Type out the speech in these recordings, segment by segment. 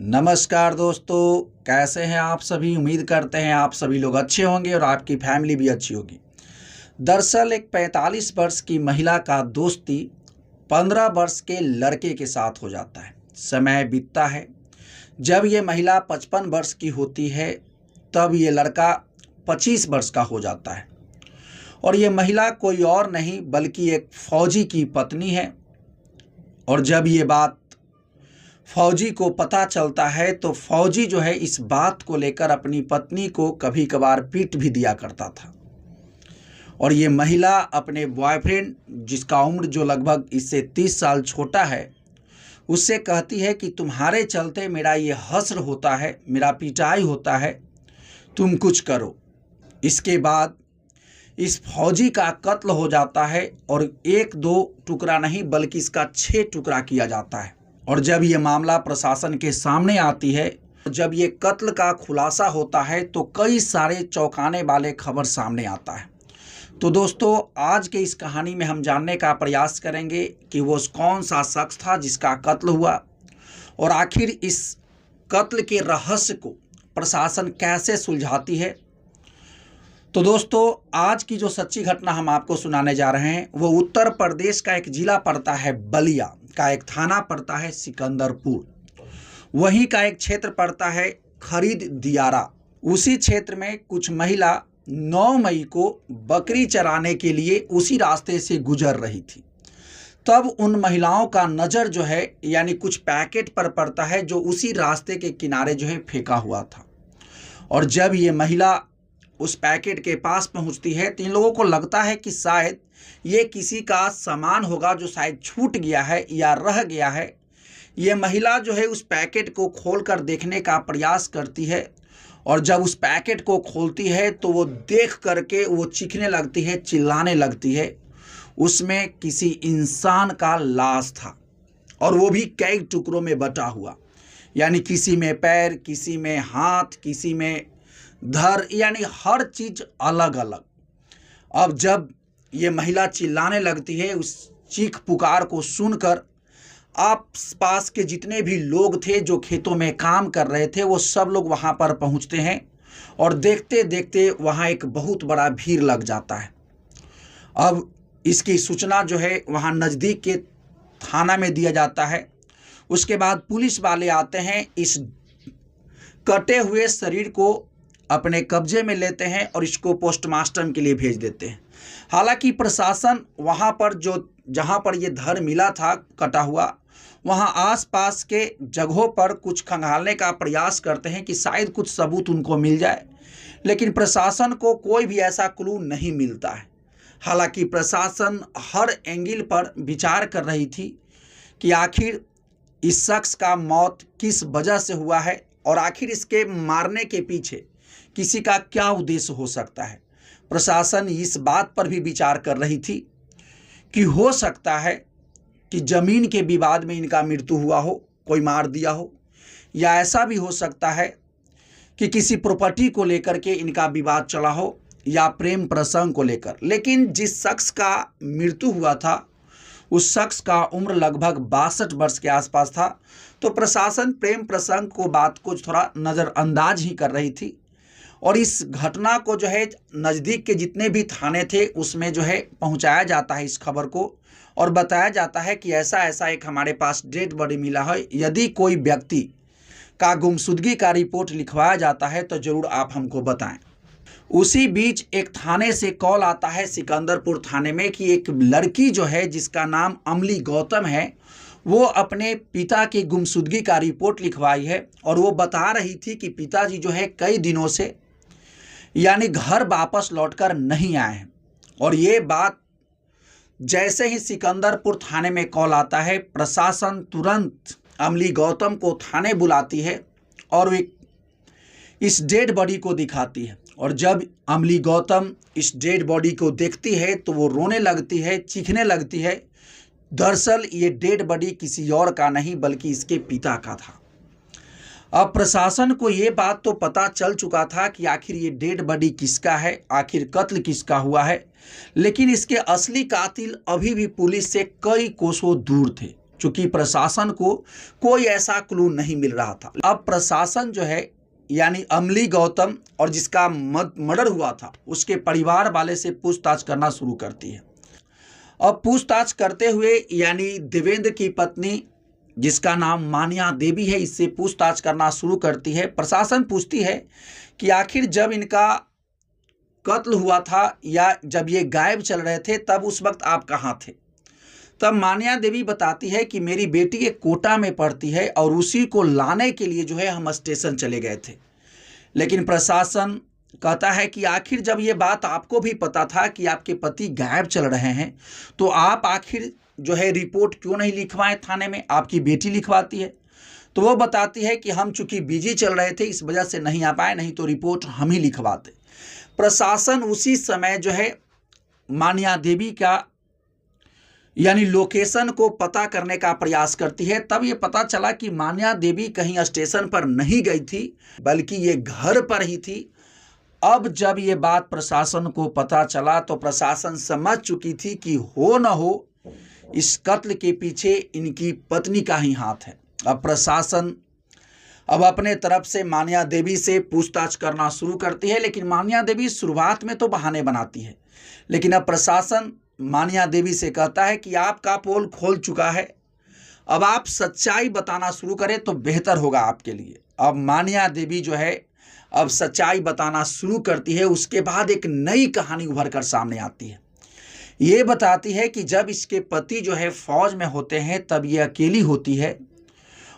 नमस्कार दोस्तों, कैसे हैं आप सभी। उम्मीद करते हैं आप सभी लोग अच्छे होंगे और आपकी फैमिली भी अच्छी होगी। दरअसल एक 45 वर्ष की महिला का दोस्ती 15 वर्ष के लड़के के साथ हो जाता है। समय बीतता है। जब ये महिला 55 वर्ष की होती है तब ये लड़का 25 वर्ष का हो जाता है और ये महिला कोई और नहीं बल्कि एक फौजी की पत्नी है। और जब ये बात फौजी को पता चलता है तो फौजी जो है इस बात को लेकर अपनी पत्नी को कभी कभार पीट भी दिया करता था। और ये महिला अपने बॉयफ्रेंड, जिसका उम्र जो लगभग इससे 30 साल छोटा है, उससे कहती है कि तुम्हारे चलते मेरा ये हश्र होता है, मेरा पिटाई होता है, तुम कुछ करो। इसके बाद इस फौजी का कत्ल हो जाता है और 1-2 टुकड़ा नहीं बल्कि इसका 6 टुकड़ा किया जाता है। और जब ये मामला प्रशासन के सामने आती है, जब ये कत्ल का खुलासा होता है तो कई सारे चौंकाने वाले खबर सामने आता है। तो दोस्तों, आज के इस कहानी में हम जानने का प्रयास करेंगे कि वो कौन सा शख्स था जिसका कत्ल हुआ और आखिर इस कत्ल के रहस्य को प्रशासन कैसे सुलझाती है। तो दोस्तों, आज की जो सच्ची घटना हम आपको सुनाने जा रहे हैं वो उत्तर प्रदेश का एक जिला पड़ता है बलिया का, एक थाना पड़ता है सिकंदरपुर, वहीं का एक क्षेत्र पड़ता है खरीद दियारा। उसी क्षेत्र में कुछ महिला 9 मई को बकरी चराने के लिए उसी रास्ते से गुजर रही थी। तब उन महिलाओं का नज़र जो है यानी कुछ पैकेट पर पड़ता है जो उसी रास्ते के किनारे जो है फेंका हुआ था। और जब ये महिला उस पैकेट के पास पहुंचती है तो इन लोगों को लगता है कि शायद ये किसी का सामान होगा जो शायद छूट गया है या रह गया है। ये महिला जो है उस पैकेट को खोलकर देखने का प्रयास करती है और जब उस पैकेट को खोलती है तो वो देख करके वो चीखने लगती है, चिल्लाने लगती है। उसमें किसी इंसान का लाश था और वो भी कई टुकड़ों में बटा हुआ, यानी किसी में पैर, किसी में हाथ, किसी में धड़, यानी हर चीज़ अलग अलग। अब जब ये महिला चिल्लाने लगती है, उस चीख पुकार को सुनकर आस पास के जितने भी लोग थे जो खेतों में काम कर रहे थे वो सब लोग वहाँ पर पहुँचते हैं और देखते देखते वहाँ एक बहुत बड़ा भीड़ लग जाता है। अब इसकी सूचना जो है वहाँ नज़दीक के थाना में दिया जाता है। उसके बाद पुलिस वाले आते हैं, इस कटे हुए शरीर को अपने कब्जे में लेते हैं और इसको पोस्टमार्टम के लिए भेज देते हैं। हालांकि प्रशासन वहां पर जहां पर ये धड़ मिला था कटा हुआ, वहां आसपास के जगहों पर कुछ खंगालने का प्रयास करते हैं कि शायद कुछ सबूत उनको मिल जाए, लेकिन प्रशासन को कोई भी ऐसा क्लू नहीं मिलता है। हालांकि प्रशासन हर एंगल पर विचार कर रही थी कि आखिर इस शख्स का मौत किस वजह से हुआ है और आखिर इसके मारने के पीछे किसी का क्या उद्देश्य हो सकता है। प्रशासन इस बात पर भी विचार कर रही थी कि हो सकता है कि ज़मीन के विवाद में इनका मृत्यु हुआ हो, कोई मार दिया हो, या ऐसा भी हो सकता है कि किसी प्रॉपर्टी को लेकर के इनका विवाद चला हो या प्रेम प्रसंग को लेकर। लेकिन जिस शख्स का मृत्यु हुआ था उस शख्स का उम्र लगभग 62 वर्ष के आसपास था, तो प्रशासन प्रेम प्रसंग को बात को थोड़ा नज़रअंदाज ही कर रही थी। और इस घटना को जो है नज़दीक के जितने भी थाने थे उसमें जो है पहुंचाया जाता है इस खबर को और बताया जाता है कि ऐसा ऐसा एक हमारे पास डेड बॉडी मिला है, यदि कोई व्यक्ति का गुमशुदगी का रिपोर्ट लिखवाया जाता है तो ज़रूर आप हमको बताएं। उसी बीच एक थाने से कॉल आता है सिकंदरपुर थाने में कि एक लड़की जो है जिसका नाम अमली गौतम है, वो अपने पिता की गुमशुदगी का रिपोर्ट लिखवाई है और वो बता रही थी कि पिताजी जो है कई दिनों से यानी घर वापस लौटकर नहीं आए हैं। और ये बात जैसे ही सिकंदरपुर थाने में कॉल आता है, प्रशासन तुरंत अमली गौतम को थाने बुलाती है और इस डेड बॉडी को दिखाती है। और जब अमली गौतम इस डेड बॉडी को देखती है तो वो रोने लगती है, चीखने लगती है। दरअसल ये डेड बॉडी किसी और का नहीं बल्कि इसके पिता का था। अब प्रशासन को ये बात तो पता चल चुका था कि आखिर ये डेड बॉडी किसका है, आखिर कत्ल किसका हुआ है, लेकिन इसके असली कातिल अभी भी पुलिस से कई कोसों दूर थे। चूंकि प्रशासन को कोई ऐसा क्लू नहीं मिल रहा था। अब प्रशासन जो है यानी अमली गौतम और जिसका मर्डर हुआ था उसके परिवार वाले से पूछताछ करना शुरू करती है। अब पूछताछ करते हुए यानी देवेंद्र की पत्नी जिसका नाम मान्या देवी है, इससे पूछताछ करना शुरू करती है। प्रशासन पूछती है कि आखिर जब इनका कत्ल हुआ था या जब ये गायब चल रहे थे तब उस वक्त आप कहाँ थे? तब मान्या देवी बताती है कि मेरी बेटी एक कोटा में पढ़ती है और उसी को लाने के लिए जो है हम स्टेशन चले गए थे। लेकिन प्रशासन कहता है कि आखिर जब ये बात आपको भी पता था कि आपके पति गायब चल रहे हैं तो आप आखिर जो है रिपोर्ट क्यों नहीं लिखवाएं थाने में? आपकी बेटी लिखवाती है। तो वो बताती है कि हम चूंकि बिजी चल रहे थे इस वजह से नहीं आ पाए, नहीं तो रिपोर्ट हम ही लिखवाते। प्रशासन उसी समय जो है मान्या देवी का यानी लोकेशन को पता करने का प्रयास करती है। तब ये पता चला कि मान्या देवी कहीं स्टेशन पर नहीं गई थी बल्कि ये घर पर ही थी। अब जब ये बात प्रशासन को पता चला तो प्रशासन समझ चुकी थी कि हो न हो इस कत्ल के पीछे इनकी पत्नी का ही हाथ है। अब प्रशासन अब अपने तरफ से मान्या देवी से पूछताछ करना शुरू करती है, लेकिन मान्या देवी शुरुआत में तो बहाने बनाती है। लेकिन अब प्रशासन मान्या देवी से कहता है कि आपका पोल खोल चुका है, अब आप सच्चाई बताना शुरू करें तो बेहतर होगा आपके लिए। अब मान्या देवी जो है अब सच्चाई बताना शुरू करती है। उसके बाद एक नई कहानी उभर कर सामने आती है। ये बताती है कि जब इसके पति जो है फौज में होते हैं तब ये अकेली होती है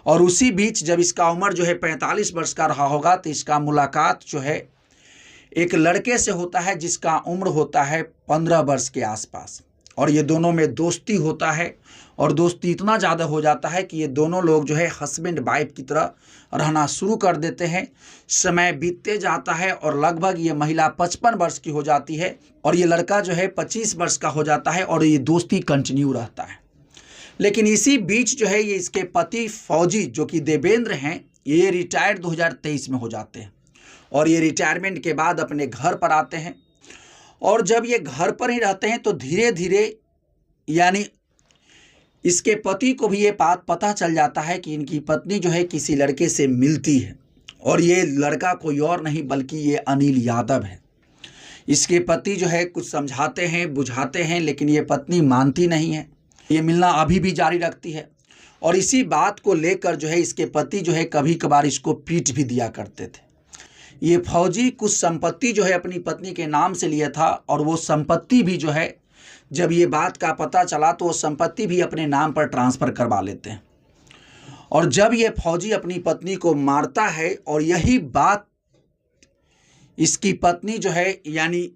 और उसी बीच जब इसका उम्र जो है 45 वर्ष का रहा होगा तो इसका मुलाकात जो है एक लड़के से होता है जिसका उम्र होता है 15 वर्ष के आसपास। और ये दोनों में दोस्ती होता है और दोस्ती इतना ज़्यादा हो जाता है कि ये दोनों लोग जो है हस्बैंड वाइफ की तरह रहना शुरू कर देते हैं। समय बीतते जाता है और लगभग ये महिला 55 वर्ष की हो जाती है और ये लड़का जो है 25 वर्ष का हो जाता है और ये दोस्ती कंटिन्यू रहता है। लेकिन इसी बीच जो है ये इसके पति फौजी जो कि देवेंद्र हैं ये रिटायर्ड 2023 में हो जाते हैं और ये रिटायरमेंट के बाद अपने घर पर आते हैं। और जब ये घर पर ही रहते हैं तो धीरे धीरे यानी इसके पति को भी ये बात पता चल जाता है कि इनकी पत्नी जो है किसी लड़के से मिलती है और ये लड़का कोई और नहीं बल्कि ये अनिल यादव है। इसके पति जो है कुछ समझाते हैं बुझाते हैं लेकिन ये पत्नी मानती नहीं है। ये मिलना अभी भी जारी रखती है और इसी बात को लेकर जो है इसके पति जो है कभी कभार इसको पीट भी दिया करते थे। ये फौजी कुछ संपत्ति जो है अपनी पत्नी के नाम से लिया था और वो संपत्ति भी जो है जब ये बात का पता चला तो वो संपत्ति भी अपने नाम पर ट्रांसफ़र करवा लेते हैं। और जब ये फौजी अपनी पत्नी को मारता है और यही बात इसकी पत्नी जो है यानी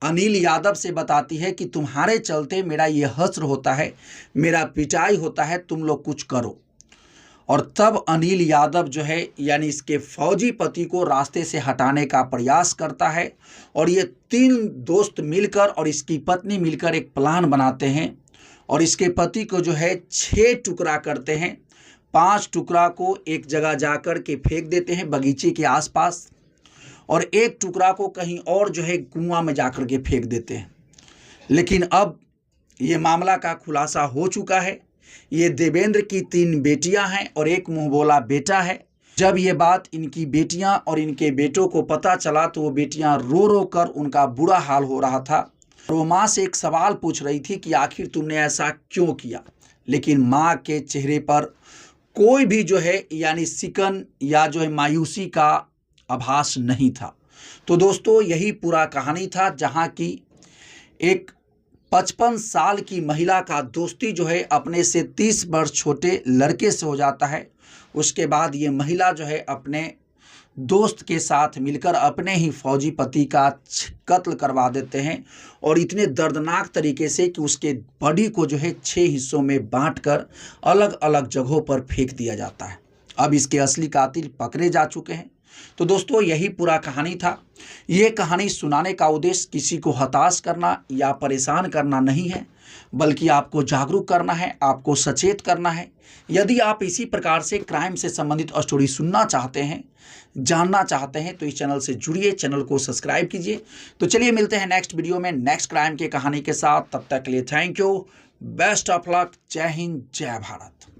अनिल यादव से बताती है कि तुम्हारे चलते मेरा ये हश्र होता है, मेरा पिटाई होता है, तुम लोग कुछ करो। और तब अनिल यादव जो है यानी इसके फौजी पति को रास्ते से हटाने का प्रयास करता है और ये 3 दोस्त मिलकर और इसकी पत्नी मिलकर एक प्लान बनाते हैं और इसके पति को जो है 6 टुकड़ा करते हैं। 5 टुकड़ा को एक जगह जाकर के फेंक देते हैं बगीचे के आसपास और 1 टुकड़ा को कहीं और जो है कुआं में जाकर के फेंक देते हैं। लेकिन अब ये मामला का खुलासा हो चुका है। ये देवेंद्र की 3 बेटियां हैं और एक मुंहबोला बेटा है। जब ये बात इनकी बेटियां और इनके बेटों को पता चला तो वो बेटियां रो रो कर उनका बुरा हाल हो रहा था। वो माँ से एक सवाल पूछ रही थी कि आखिर तुमने ऐसा क्यों किया, लेकिन माँ के चेहरे पर कोई भी जो है यानी सिकन या जो है मायूसी का आभास नहीं था। तो दोस्तों यही पूरा कहानी था जहाँ की एक 55 साल की महिला का दोस्ती जो है अपने से 30 वर्ष छोटे लड़के से हो जाता है। उसके बाद ये महिला जो है अपने दोस्त के साथ मिलकर अपने ही फौजी पति का कत्ल करवा देते हैं और इतने दर्दनाक तरीके से कि उसके बॉडी को जो है 6 हिस्सों में बांटकर अलग अलग जगहों पर फेंक दिया जाता है। अब इसके असली कातिल पकड़े जा चुके हैं। तो दोस्तों यही पूरा कहानी था। ये कहानी सुनाने का उद्देश्य किसी को हताश करना या परेशान करना नहीं है, बल्कि आपको जागरूक करना है, आपको सचेत करना है। यदि आप इसी प्रकार से क्राइम से संबंधित स्टोरी सुनना चाहते हैं, जानना चाहते हैं तो इस चैनल से जुड़िए, चैनल को सब्सक्राइब कीजिए। तो चलिए मिलते हैं नेक्स्ट वीडियो में नेक्स्ट क्राइम की कहानी के साथ। तब तक के लिए thank you, best of luck. जय हिंद, जय भारत।